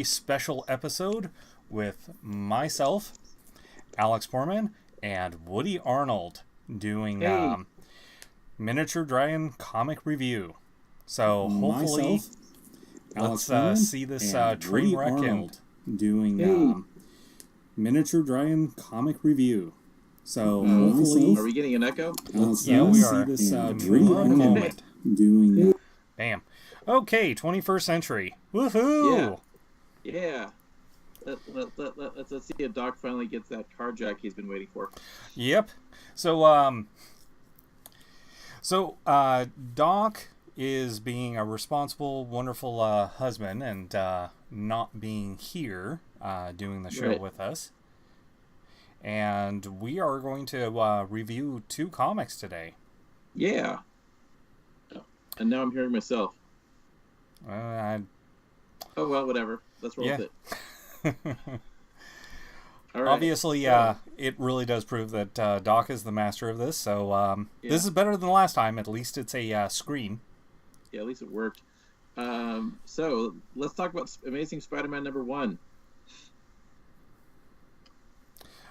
special episode with myself, Alex Portman, and Woody Arnold doing Hey, Miniature Dragon comic review. So hopefully, Myself, let's Alex Norman, see this and train Woody wreck Arnold doing hey. Miniature Dragon comic review. So Are hopefully, we getting an echo? let's Yeah, we see are. this And Woody we're in a Arnold moment. doing. Bam. Okay, 21st century. Woohoo! Yeah. Let's see if Doc finally gets that car jack he's been waiting for. Yep. So, Doc is being a responsible, wonderful husband and not being here doing the show Right. with us. And we are going to review two comics today. Yeah. And now I'm hearing myself. I Oh, well, whatever. Let's roll Yeah. with it. All right. Obviously, So, it really does prove that Doc is the master of this. So Yeah. this is better than last time. At least it's a screen. yeah, at least it worked. So let's talk about Amazing Spider-Man #1.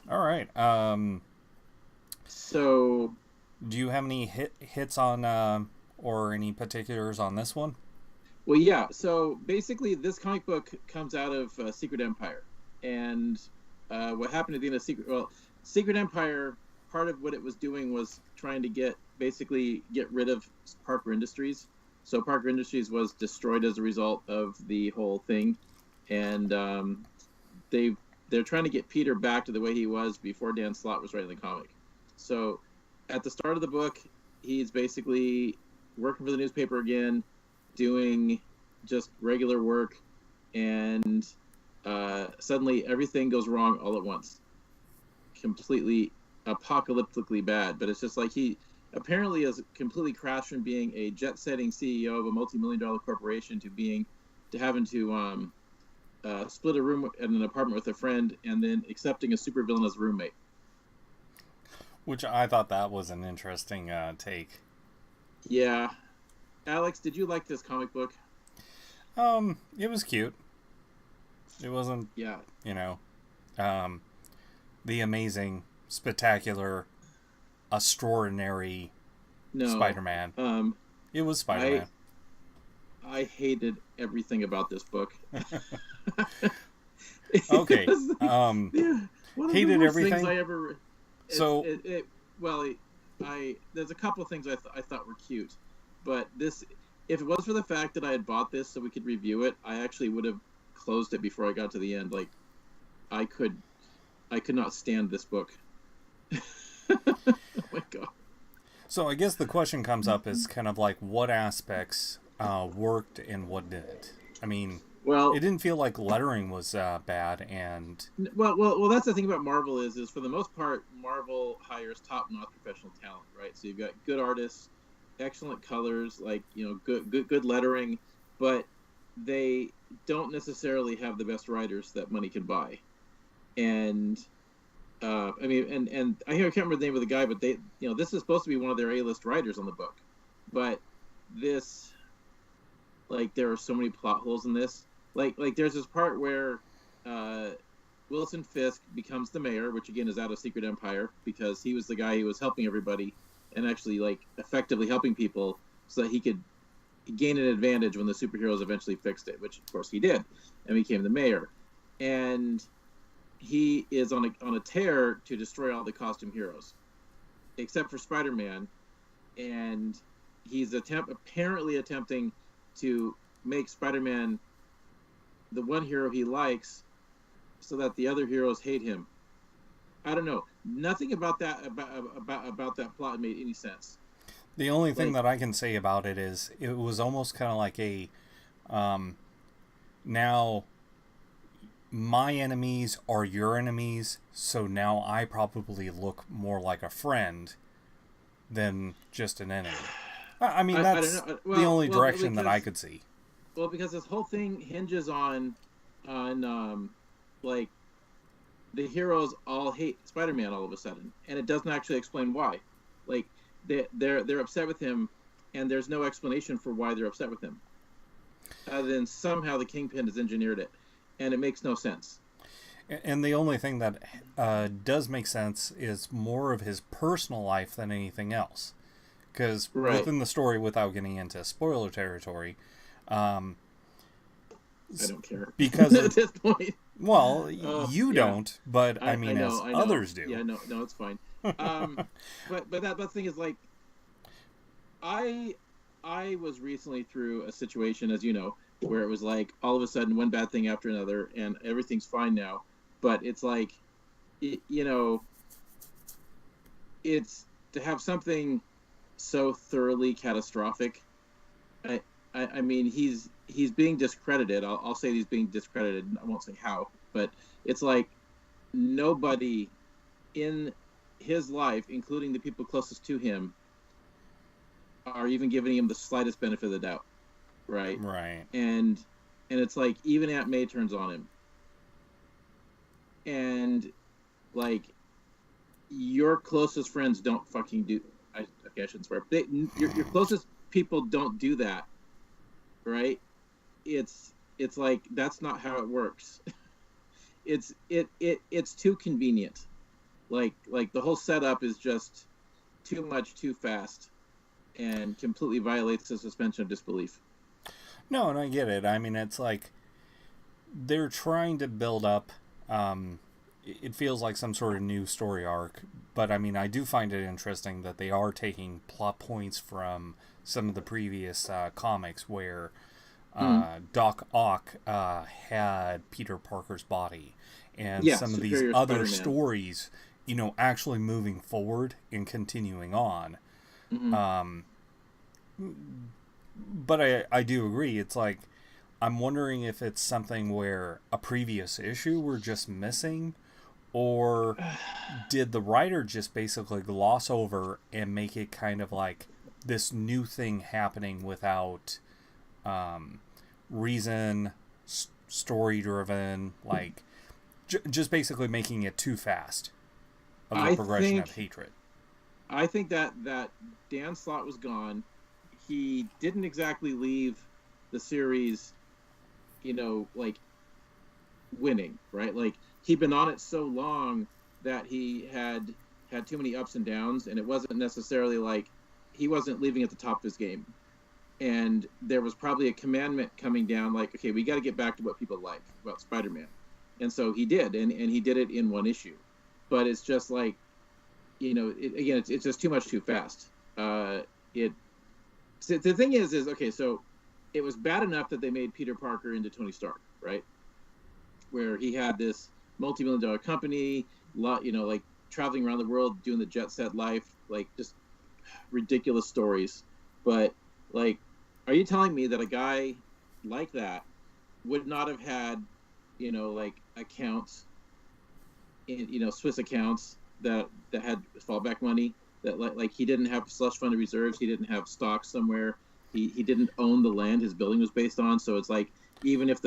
All right. So, Do you have any hits on or any particulars on this one? well, yeah. So basically, this comic book comes out of Secret Empire, and what happened at the end of Secret Empire. Part of what it was doing was trying to get rid of Parker Industries. So Parker Industries was destroyed as a result of the whole thing, and they're trying to get Peter back to the way he was before Dan Slott was writing the comic. So at the start of the book, he's basically working for the newspaper again, doing just regular work, and suddenly everything goes wrong all at once. Completely apocalyptically bad, but it's just like he apparently has completely crashed from being a jet-setting CEO of a multi-million-dollar corporation to having to split a room in an apartment with a friend and then accepting a supervillain as a roommate. Which I thought that was an interesting take. Yeah. Alex, did you like this comic book? It was cute. It wasn't, Yeah. the amazing, spectacular, extraordinary No. Spider-Man. It was Spider-Man. I hated everything about this book. Okay. Yeah, one of Hated the worst everything? things I ever. So- There's a couple of things I thought were cute, but this, if it was for the fact that I had bought this so we could review it, I actually would have closed it before I got to the end. Like, I could not stand this book. Oh my god. So I guess the question comes up is kind of like what aspects worked and what didn't. I mean, Well, it didn't feel like lettering was bad, and well, that's the thing about Marvel is for the most part, Marvel hires top-notch professional talent, right? So you've got good artists, excellent colors, like good lettering, but they don't necessarily have the best writers that money can buy. And I mean, and I can't remember the name of the guy, but this is supposed to be one of their A-list writers on the book, but this, like, there are so many plot holes in this. Like there's this part where Wilson Fisk becomes the mayor, which again is out of Secret Empire because he was the guy who was helping everybody and actually like effectively helping people so that he could gain an advantage when the superheroes eventually fixed it, which of course he did, and became the mayor. And he is on a tear to destroy all the costume heroes, except for Spider-Man, and he's apparently attempting to make Spider-Man the one hero he likes so that the other heroes hate him. I don't know. Nothing about that about that plot made any sense. the only thing Like- that I can say about it is it was almost kind of like a now my enemies are your enemies, so now I probably look more like a friend than just an enemy. I mean, I that's don't know. the only Well, direction that I because- could see. Well, because this whole thing hinges on like the heroes all hate Spider-Man all of a sudden, and it doesn't actually explain why. Like they're upset with him, and there's no explanation for why they're upset with him. Then somehow the Kingpin has engineered it. and it makes no sense. And the only thing that does make sense is more of his personal life than anything else. Because Right. within the story, without getting into spoiler territory, I don't care because at of, this point. well, Oh, you yeah. don't, but I mean, as I know. others do. Yeah, no, it's fine. But that thing is like, I was recently through a situation, as you know, where it was like all of a sudden one bad thing after another, and everything's fine now. But it's like, you know, it's to have something so thoroughly catastrophic. I mean, he's being discredited. I'll say he's being discredited. I won't say how, but it's like nobody in his life, including the people closest to him, are even giving him the slightest benefit of the doubt, right? Right. And it's like even Aunt May turns on him, and like your closest friends don't fucking do. Okay, I shouldn't swear. Your closest people don't do that, right? It's like that's not how it works. It's too convenient. Like the whole setup is just too much, too fast, and completely violates the suspension of disbelief. No, and I get it. I mean, it's like they're trying to build up. It feels like some sort of new story arc, but I mean, I do find it interesting that they are taking plot points from some of the previous comics where Doc Ock had Peter Parker's body, and Yeah, some of these Superior other Spider-Man. stories, you know, actually moving forward and continuing on. Mhm. But I do agree. It's like, I'm wondering if it's something where a previous issue we're just missing, or did the writer just basically gloss over and make it kind of like this new thing happening without reason, story driven, like just basically making it too fast of the I progression of think hatred. I think that Dan Slott was gone. He didn't exactly leave the series, you know, like winning, right? Like he'd been on it so long that he had too many ups and downs, and it wasn't necessarily like he wasn't leaving at the top of his game. And there was probably a commandment coming down, like, okay, we got to get back to what people like about Spider-Man, and so he did, and he did it in one issue. But it's just like, you know, it's just too much too fast. So the thing is okay, so it was bad enough that they made Peter Parker into Tony Stark, right? Where he had this multi-million-dollar company, you know, like traveling around the world doing the jet set life, like just ridiculous stories. But like, are you telling me that a guy like that would not have had, you know, like accounts in, you know, Swiss accounts that had fallback money, that like he didn't have slush fund reserves, he didn't have stocks somewhere, he didn't own the land his building was based on, so it's like even if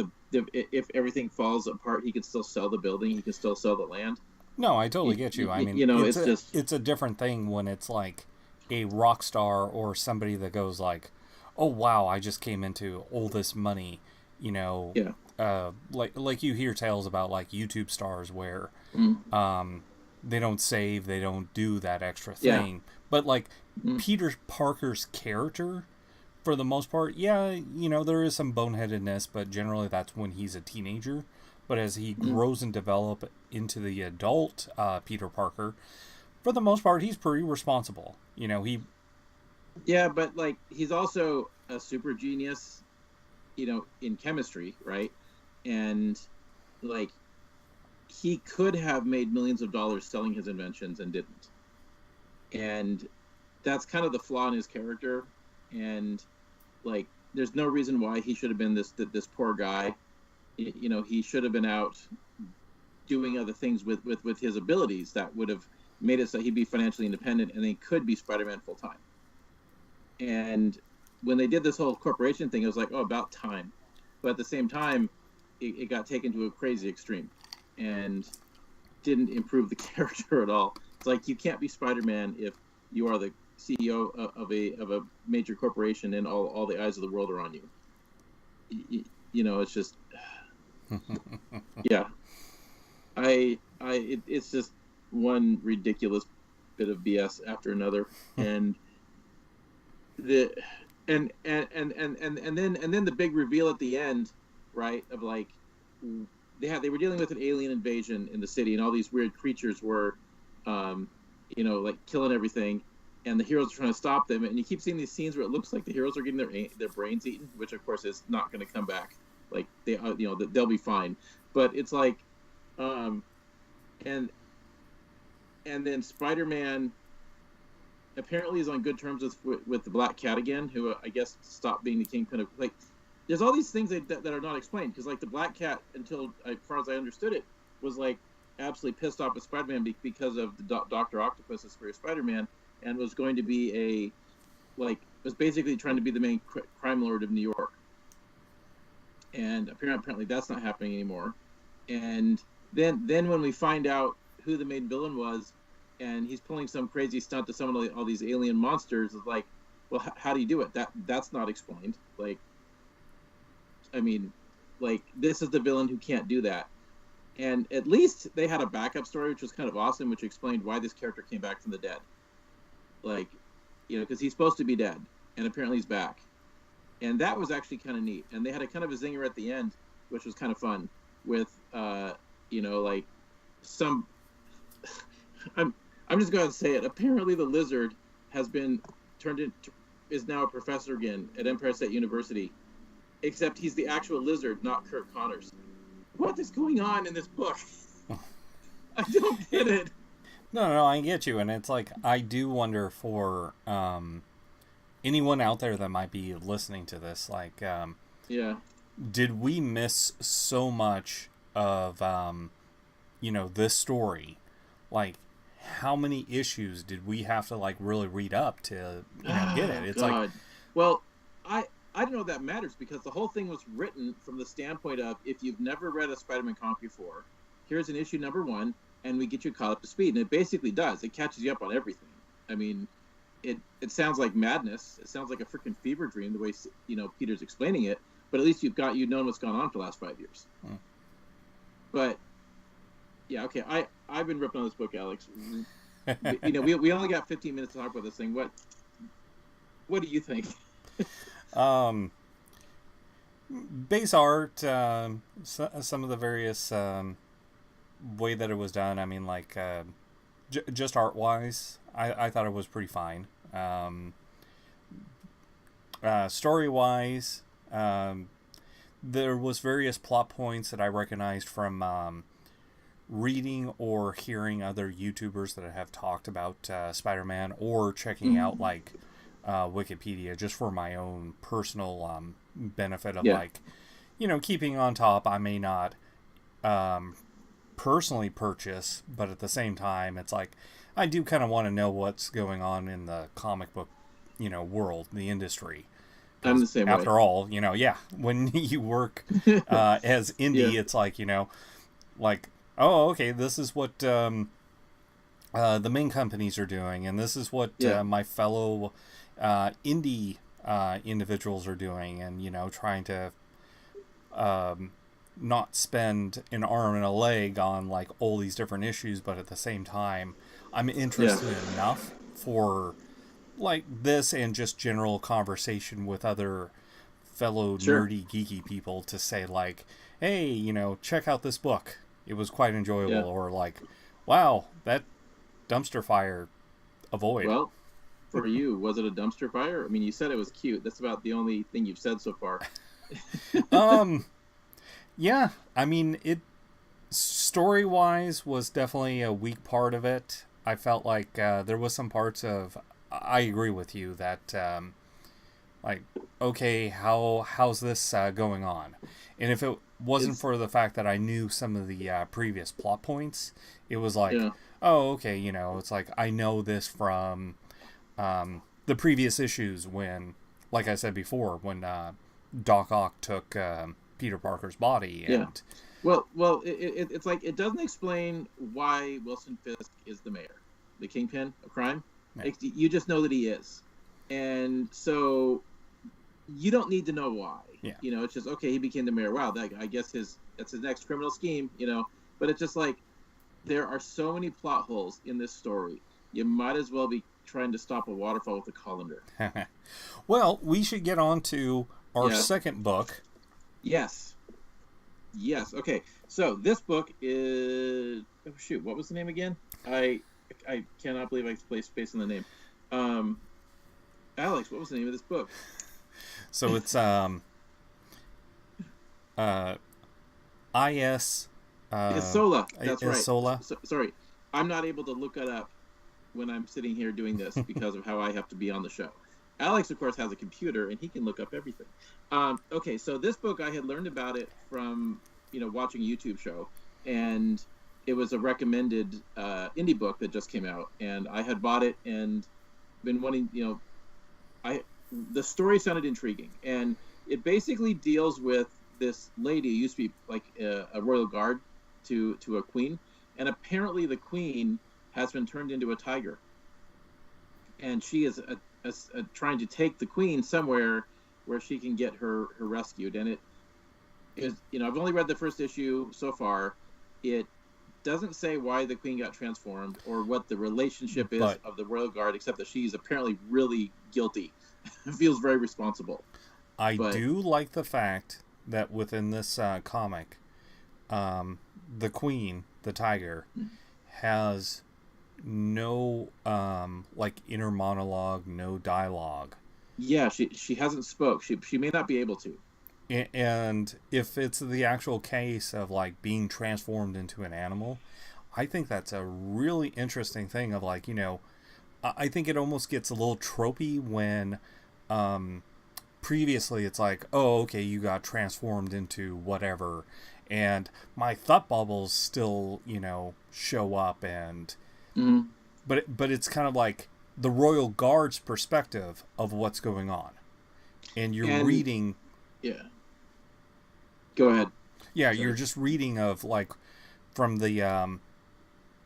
if everything falls apart, he can still sell the building, he can still sell the land. No, I totally get you. I mean, You know, it's a different thing when it's like a rock star or somebody that goes like, "Oh wow, I just came into all this money," you know. Yeah. Like you hear tales about like YouTube stars where they don't save, they don't do that extra thing. Yeah. But like Peter Parker's character, for the most part, yeah, you know, there is some boneheadedness, but generally that's when he's a teenager. But as he grows and develops into the adult Peter Parker, for the most part, he's pretty responsible. You know, Yeah, but like he's also a super genius, you know, in chemistry, right? And like he could have made millions of dollars selling his inventions and didn't. And that's kind of the flaw in his character. And like there's no reason why he should have been this poor guy. You know, he should have been out doing other things with his abilities that would have made it so he'd be financially independent and he could be Spider-Man full time. And when they did this whole corporation thing, it was like, oh, about time. But at the same time, it got taken to a crazy extreme and didn't improve the character at all. It's like you can't be Spider-Man if you are the CEO of a major corporation and all the eyes of the world are on you. You know, it's just Yeah, it's just one ridiculous bit of BS after another, and the and then the big reveal at the end, right? Of like they were dealing with an alien invasion in the city, and all these weird creatures were, like killing everything, and the heroes are trying to stop them. And you keep seeing these scenes where it looks like the heroes are getting their brains eaten, which of course is not going to come back. Like they'll be fine, but it's like, and then Spider-Man apparently is on good terms with the Black Cat again, who I guess stopped being the Kingpin of, like, there's all these things that are not explained, because like the Black Cat, until as far as I understood it, was like absolutely pissed off with Spider-Man because of the Dr. Octopus's for Spider-Man, and was going to be was basically trying to be the main crime lord of New York. And apparently that's not happening anymore. And then when we find out who the main villain was, and he's pulling some crazy stunt to summon all these alien monsters, it's like, well, how do you do it? That's not explained. Like, I mean, like, this is the villain who can't do that. And at least they had a backup story, which was kind of awesome, which explained why this character came back from the dead. Like, because he's supposed to be dead, and apparently he's back. And that was actually kind of neat. And they had a kind of a zinger at the end, which was kind of fun, with, like some... I'm just going to say it. Apparently the Lizard has been is now a professor again at Empire State University, except he's the actual Lizard, not Kirk Connors. What is going on in this book? I don't get it. No, I get you. And it's like, I do wonder for anyone out there that might be listening to this, like, did we miss so much of, this story? Like, how many issues did we have to, like, really read up to, get it? It's God. like... Well, I don't know if that matters, because the whole thing was written from the standpoint of, if you've never read a Spider-Man comic before, here's an issue number 1, and we get you caught up to speed. And it basically does. It catches you up on everything. I mean, it sounds like madness. It sounds like a freaking fever dream, the way, Peter's explaining it. But at least you've known what's gone on for the last 5 years. But, yeah, okay, I've been ripping on this book, Alex. We only got 15 minutes to talk about this thing. What do you think? Base art, some of the various way that it was done. I mean, like, just art wise, I thought it was pretty fine. Story wise, there was various plot points that I recognized from reading or hearing other YouTubers that have talked about Spider-Man, or checking out, like, Wikipedia, just for my own personal benefit of, like, keeping on top. I may not personally purchase, but at the same time, it's like, I do kind of want to know what's going on in the comic book, world, the industry. I'm the same After way. all, when you work as indie, it's like, like, oh, okay, this is what the main companies are doing, and this is what my fellow indie individuals are doing, and trying to not spend an arm and a leg on, like, all these different issues, but at the same time, I'm interested enough for, like, this and just general conversation with other fellow nerdy, geeky people to say, like, hey, check out this book. It was quite enjoyable. Or, like, wow, that dumpster fire, avoid. Well, for you, was it a dumpster fire? I mean, you said it was cute. That's about the only thing you've said so far. Yeah, I mean, it story-wise was definitely a weak part of it. I felt like there was some parts of, I agree with you, that, like, okay, how's this going on? And if it wasn't for the fact that I knew some of the previous plot points, it was like, oh, okay, it's like, I know this from the previous issues when, like I said before, when Doc Ock took Peter Parker's body. And Well, it's like, it doesn't explain why Wilson Fisk is the mayor, the kingpin of crime. Yeah. You just know that he is. And so you don't need to know why. Yeah. It's just, okay, he became the mayor. Wow, I guess his That's his next criminal scheme, you know. But it's just like there are so many plot holes in this story. You might as well be trying to stop a waterfall with a colander. Well, we should get on to our second book. Yes. Okay. So this book is what was the name again? I cannot believe I placed space in the name. Alex, what was the name of this book? So it's IS Isola. That's right. Isola. Sorry, I'm not able to look it up when I'm sitting here doing this because of how I have to be on the show. Alex, of course, has a computer and he can look up everything. Okay, so this book I had learned about it from watching a YouTube show, and it was a recommended indie book that just came out, and I had bought it and been wanting. The story sounded intriguing, and it basically deals with this lady who used to be like a royal guard to a queen, and apparently the queen has been turned into a tiger, and she is trying to take the queen somewhere where she can get her rescued. And it is, I've only read the first issue so far. It doesn't say why the queen got transformed or what the relationship is of the royal guard, except that she's apparently really guilty. Feels very responsible. I do like the fact that within this comic, the queen, the tiger, has no inner monologue, no dialogue. Yeah, she hasn't spoke. She may not be able to. And if it's the actual case of like being transformed into an animal, I think that's a really interesting thing of like, I think it almost gets a little tropey when previously it's like, oh, okay, you got transformed into whatever, and my thought bubbles still, show up, and but it's kind of like the royal guard's perspective of what's going on, and you're reading. Yeah. Go ahead. Yeah, you're just reading of like from the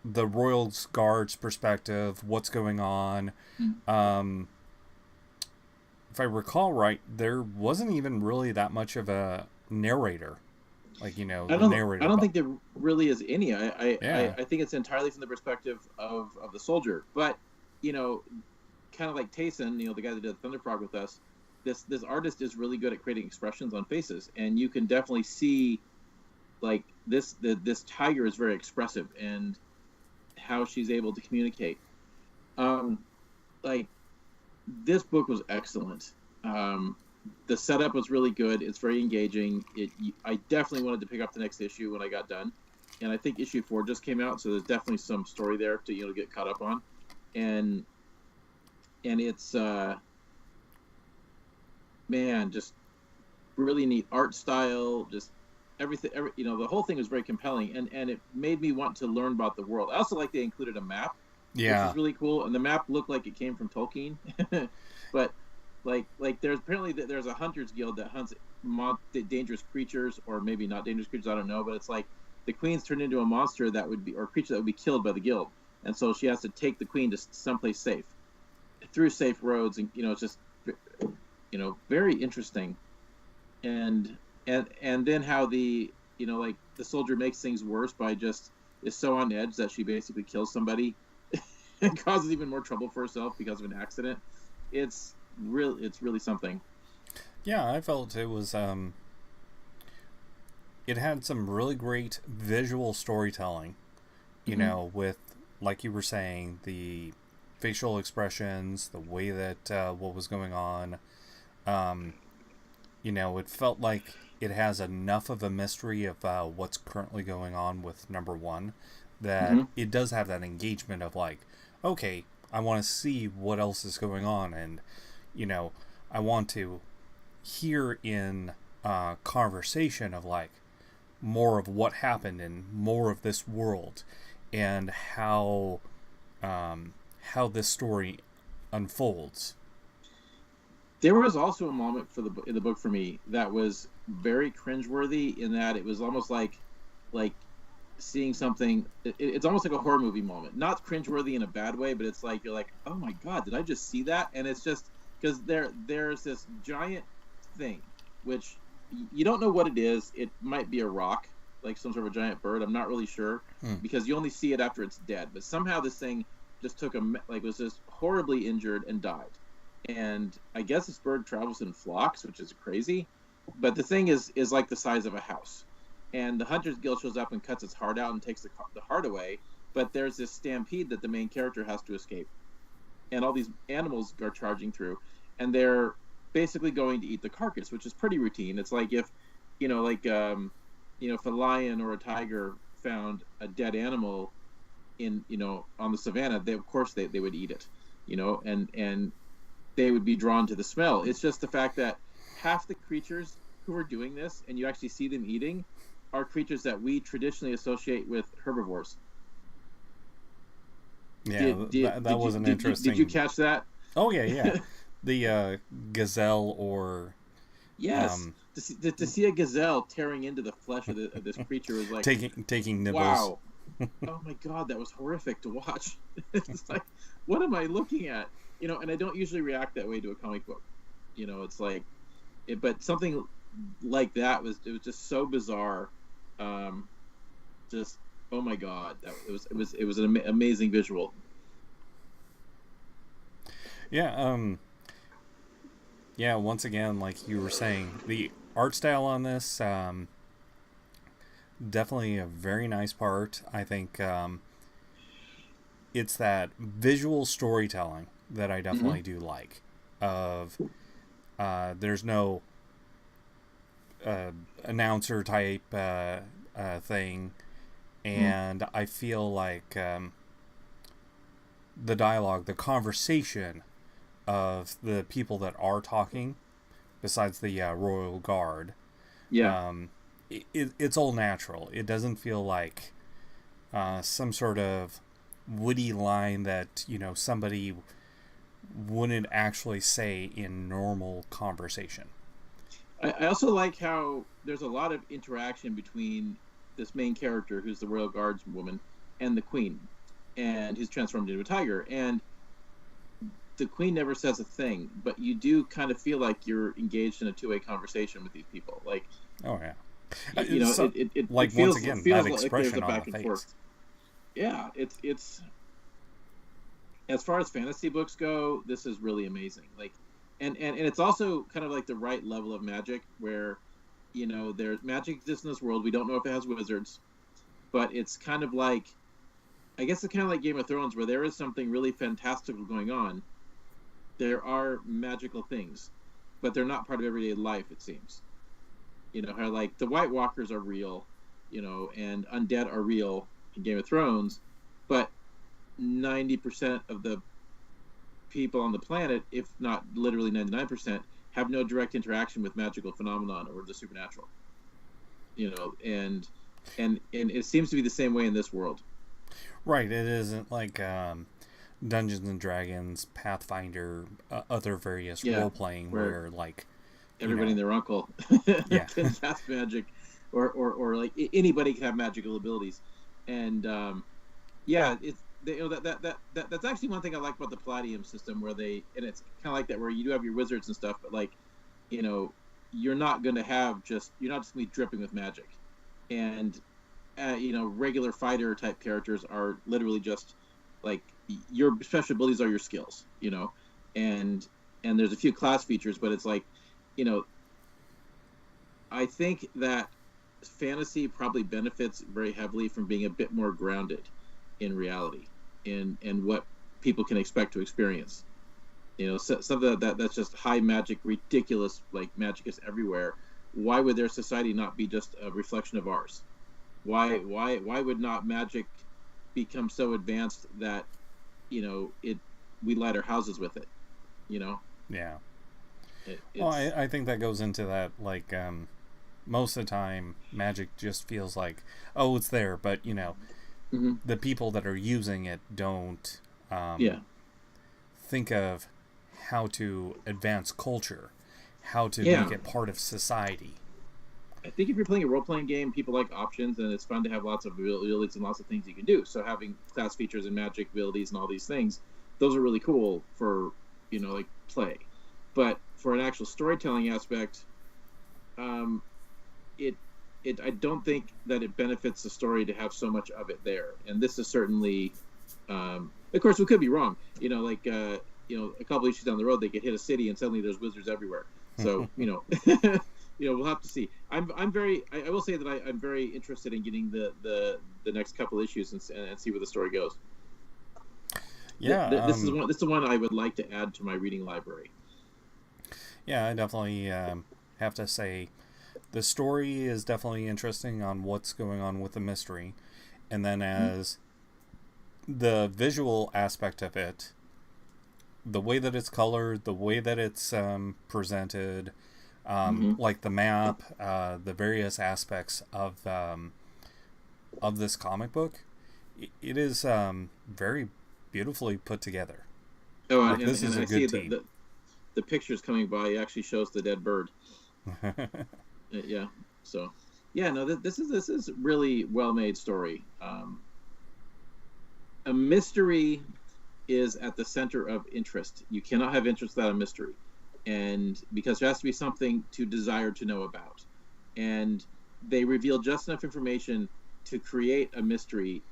royal guard's perspective, what's going on. If I recall right, there wasn't even really that much of a narrator. Like, I don't think there really is any. I think it's entirely from the perspective of the soldier. But, kind of like Tayson, the guy that did Thunderfrog with us, this artist is really good at creating expressions on faces, and you can definitely see like this tiger is very expressive and how she's able to communicate. Like this book was excellent. The setup was really good. It's very engaging. I definitely wanted to pick up the next issue when I got done, and I think issue 4 just came out, so there's definitely some story there to get caught up on, and it's man, just really neat art style, just everything. The whole thing was very compelling, and it made me want to learn about the world. I also like they included a map, which is really cool, and the map looked like it came from Tolkien, but like there's a hunters guild that hunts dangerous creatures, or maybe not dangerous creatures, I don't know, but it's like the queen's turned into a monster that would be, or a creature that would be killed by the guild, and so she has to take the queen to someplace safe through safe roads, and it's just very interesting, and then how the like the soldier makes things worse by just is so on edge that she basically kills somebody and causes even more trouble for herself because of an accident. It's really something. Yeah, I felt it was it had some really great visual storytelling, with, like you were saying, the facial expressions, the way that what was going on. It felt like it has enough of a mystery of what's currently going on with number 1 that it does have that engagement of like, okay, I want to see what else is going on, and I want to hear in conversation of like more of what happened and more of this world and how this story unfolds. There was also a moment in the book for me that was very cringeworthy, in that it was almost like seeing something. It's almost like a horror movie moment. Not cringeworthy in a bad way, but it's like you're like, oh my god, did I just see that? And it's just because there's this giant thing, which you don't know what it is. It might be a rock, like some sort of a giant bird. I'm not really sure because you only see it after it's dead. But somehow this thing just was just horribly injured and died. And I guess this bird travels in flocks, which is crazy. But the thing is like the size of a house. And the Hunters Guild shows up and cuts its heart out and takes the heart away. But there's this stampede that the main character has to escape. And all these animals are charging through. And they're basically going to eat the carcass, which is pretty routine. It's like if, if a lion or a tiger found a dead animal in, on the savannah, of course they would eat it, and they would be drawn to the smell. It's just the fact that half the creatures who are doing this, and you actually see them eating, are creatures that we traditionally associate with herbivores. Yeah, that was an interesting... Did you catch that? Oh, yeah. The gazelle or... Yes. To see a gazelle tearing into the flesh of this creature was like... Taking nibbles. Wow. Oh, my God, that was horrific to watch. It's like, what am I looking at? And I don't usually react that way to a comic book. It's like... but something like that was just so bizarre. Just... oh my God, it was an amazing visual. Yeah, yeah. Once again, like you were saying, the art style on this, definitely a very nice part. I think it's that visual storytelling that I definitely do like. There's no announcer type thing. And I feel like the dialogue, the conversation of the people that are talking, besides the Royal Guard, it's all natural. It doesn't feel like some sort of witty line that somebody wouldn't actually say in normal conversation. I also like how there's a lot of interaction between this main character, who's the Royal Guards woman, and the Queen, and who's transformed into a tiger. And the Queen never says a thing, but you do kind of feel like you're engaged in a two-way conversation with these people. Like, oh yeah, it like feels, once again it feels that like expression there's a back on the and face. forth. Yeah, it's as far as fantasy books go, this is really amazing. Like, and it's also kind of like the right level of magic where, there's magic exists in this world. We don't know if it has wizards, but it's kind of like, I guess it's kind of like Game of Thrones, where there is something really fantastical going on. There are magical things, but they're not part of everyday life, it seems. How like the White Walkers are real, and undead are real in Game of Thrones, but 90% of the people on the planet, if not literally 99%, have no direct interaction with magical phenomenon or the supernatural. And it seems to be the same way in this world. Right, it isn't like Dungeons and Dragons, Pathfinder, other various role-playing where like everybody and their uncle can cast magic, or like anybody can have magical abilities. And it's that's actually one thing I like about the Palladium system, where and it's kind of like that, where you do have your wizards and stuff, but like, you're not going to have you're not just going to be dripping with magic. And regular fighter type characters are literally just like, your special abilities are your skills, and there's a few class features, but it's like, I think that fantasy probably benefits very heavily from being a bit more grounded in reality, and what people can expect to experience. Something that's just high magic, ridiculous, like magic is everywhere. Why would their society not be just a reflection of ours? Why would not magic become so advanced that we light our houses with it? Yeah. Well, I think that goes into that, like, most of the time magic just feels like, oh, it's there, but the people that are using it don't think of how to advance culture, how to make it part of society. I think if you're playing a role-playing game, people like options, and it's fun to have lots of abilities and lots of things you can do. So having class features and magic abilities and all these things, those are really cool for, like, play. But for an actual storytelling aspect, I don't think that it benefits the story to have so much of it there. And this is certainly, of course, we could be wrong. Like a couple issues down the road, they could hit a city and suddenly there's wizards everywhere. So we'll have to see. I will say that I'm very interested in getting the next couple issues and see where the story goes. Yeah, this is the one I would like to add to my reading library. Yeah, I definitely have to say the story is definitely interesting on what's going on with the mystery, and then as the visual aspect of it, the way that it's colored, the way that it's presented, like the map, the various aspects of this comic book, it is very beautifully put together. Oh, like, this is a good team. The pictures coming by actually shows the dead bird. Yeah. So, yeah, no, this is really well made story. A mystery is at the center of interest. You cannot have interest without a mystery, and because there has to be something to desire to know about, and they reveal just enough information to create a mystery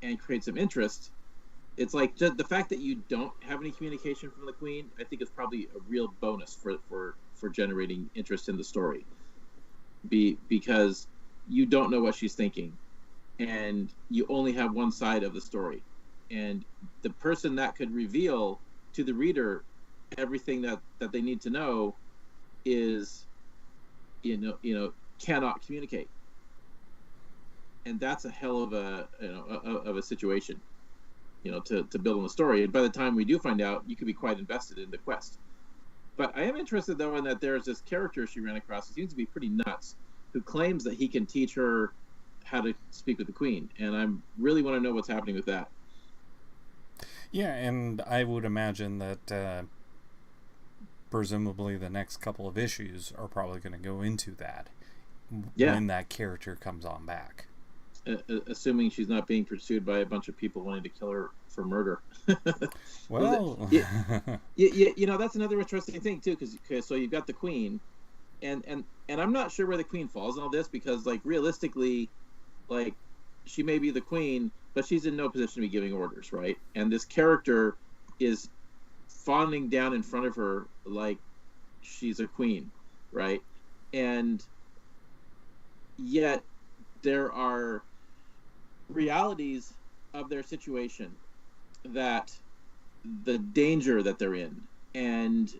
and create some interest. It's like just the fact that you don't have any communication from the Queen, I think is probably a real bonus for generating interest in the story. Because you don't know what she's thinking, and you only have one side of the story, and the person that could reveal to the reader everything that they need to know is cannot communicate, and that's a hell of a situation. To build on the story. And by the time we do find out, you could be quite invested in the quest. But I am interested, though, in that there's this character she ran across who seems to be pretty nuts, who claims that he can teach her how to speak with the Queen. And I really want to know what's happening with that. Yeah, and I would imagine that presumably the next couple of issues are probably going to go into that when that character comes on back. Assuming she's not being pursued by a bunch of people wanting to kill her for murder. Well, that's another interesting thing too, because so you've got the Queen, and I'm not sure where the Queen falls in all this, because like realistically, like she may be the Queen, but she's in no position to be giving orders, right? And this character is fawning down in front of her like she's a queen, right? And yet there are realities of their situation, that the danger that they're in, and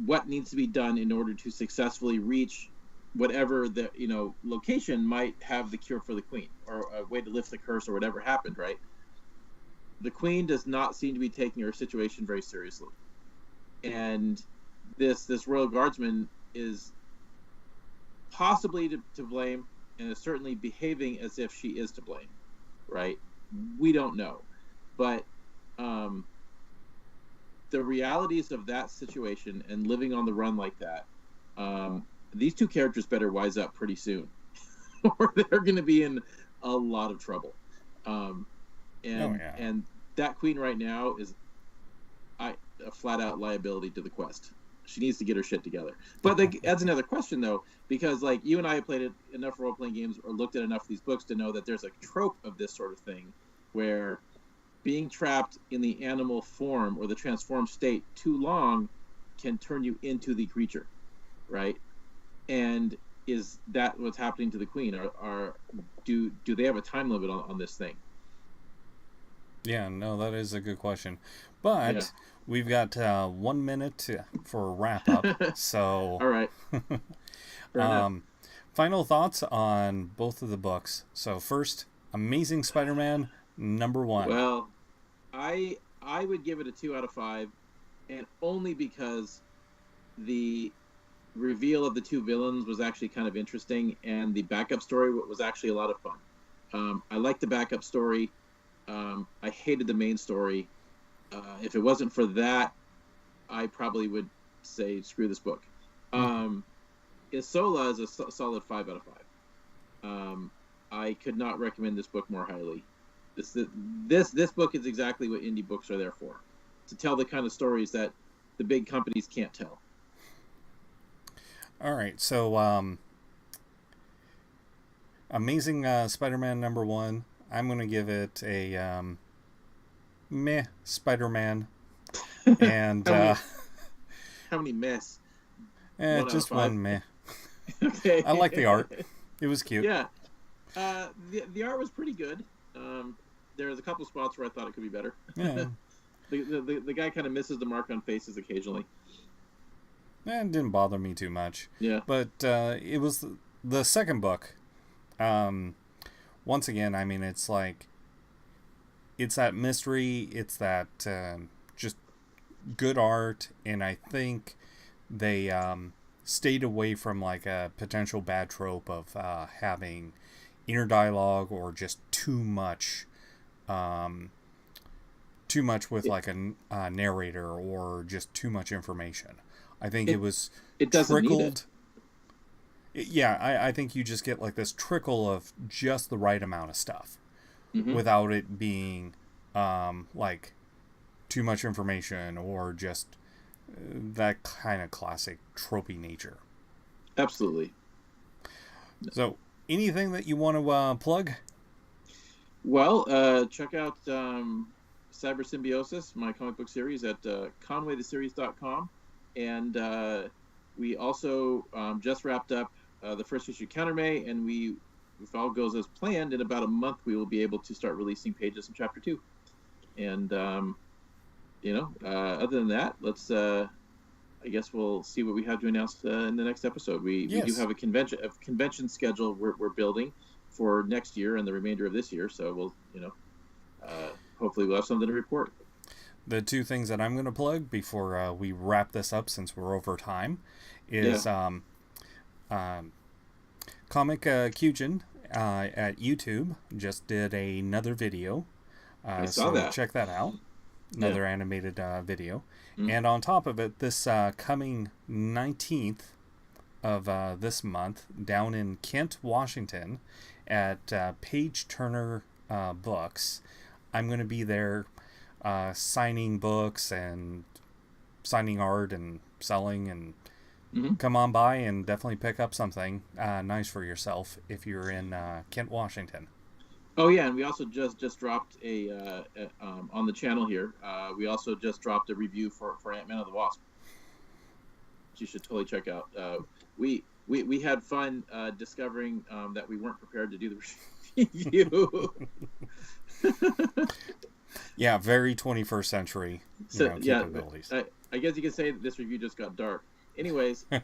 what needs to be done in order to successfully reach whatever the location might have the cure for the Queen, or a way to lift the curse, or whatever happened, right? The Queen does not seem to be taking her situation very seriously, and this Royal Guardsman is possibly to blame, and is certainly behaving as if she is to blame, right? We don't know, but the realities of that situation and living on the run like that, these two characters better wise up pretty soon, or they're going to be in a lot of trouble. And that Queen right now is a flat out liability to the quest. She needs to get her shit together. But that adds another question, though, because like you and I have played enough role-playing games or looked at enough of these books to know that there's a trope of this sort of thing, where being trapped in the animal form or the transformed state too long can turn you into the creature, right? And is that what's happening to the Queen? Do they have a time limit on this thing? Yeah, no, that is a good question. But we've got 1 minute for a wrap up. So, all right. Final thoughts on both of the books. So first, Amazing Spider-Man #1. Well, I would give it a 2 out of 5, and only because the reveal of the two villains was actually kind of interesting, and the backup story was actually a lot of fun. I liked the backup story. I hated the main story. If it wasn't for that, I probably would say screw this book. Isola is a solid 5 out of 5. I could not recommend this book more highly. This book is exactly what indie books are there for, to tell the kind of stories that the big companies can't tell. All right, so Amazing Spider-Man #1. I'm gonna give it a meh Spider-Man, and How many mess? just 1 meh. Okay. I like the art. It was cute. Yeah. The art was pretty good. There was a couple spots where I thought it could be better. Yeah. The guy kind of misses the mark on faces occasionally. It didn't bother me too much. Yeah. But it was the second book. Once again, I mean, it's like, it's that mystery, it's that just good art, and I think they stayed away from like a potential bad trope of having inner dialogue or just too much with like a narrator, or just too much information. I think it was doesn't need trickled. Yeah, I think you just get like this trickle of just the right amount of stuff, without it being like too much information, or just that kind of classic tropey nature. Absolutely. So, anything that you want to plug? Well, check out Cyber Symbiosis, my comic book series, at conwaytheseries.com. And we also just wrapped up the first issue Countermay, and if all goes as planned, in about a month we will be able to start releasing pages in Chapter 2. And, other than that, let's, I guess we'll see what we have to announce in the next episode. We do have a convention schedule we're building for next year and the remainder of this year, so we'll, hopefully we'll have something to report. The two things that I'm going to plug before we wrap this up, since we're over time, is Comic Kyujin at YouTube just did another video. I saw that. Check that out. Another animated video. And on top of it, this coming 19th of this month, down in Kent, Washington, at Page Turner Books, I'm going to be there signing books and signing art and selling, and come on by and definitely pick up something nice for yourself if you're in Kent, Washington. Oh yeah, and we also just dropped on the channel here. We also just dropped a review for Ant-Man and the Wasp, which you should totally check out. We had fun discovering that we weren't prepared to do the review. Yeah, very 21st century capabilities. I guess you could say that this review just got dark. Anyways, all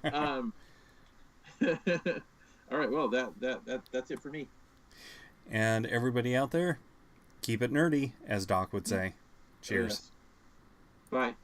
right. Well, that's it for me. And everybody out there, keep it nerdy, as Doc would say. Cheers. Bye.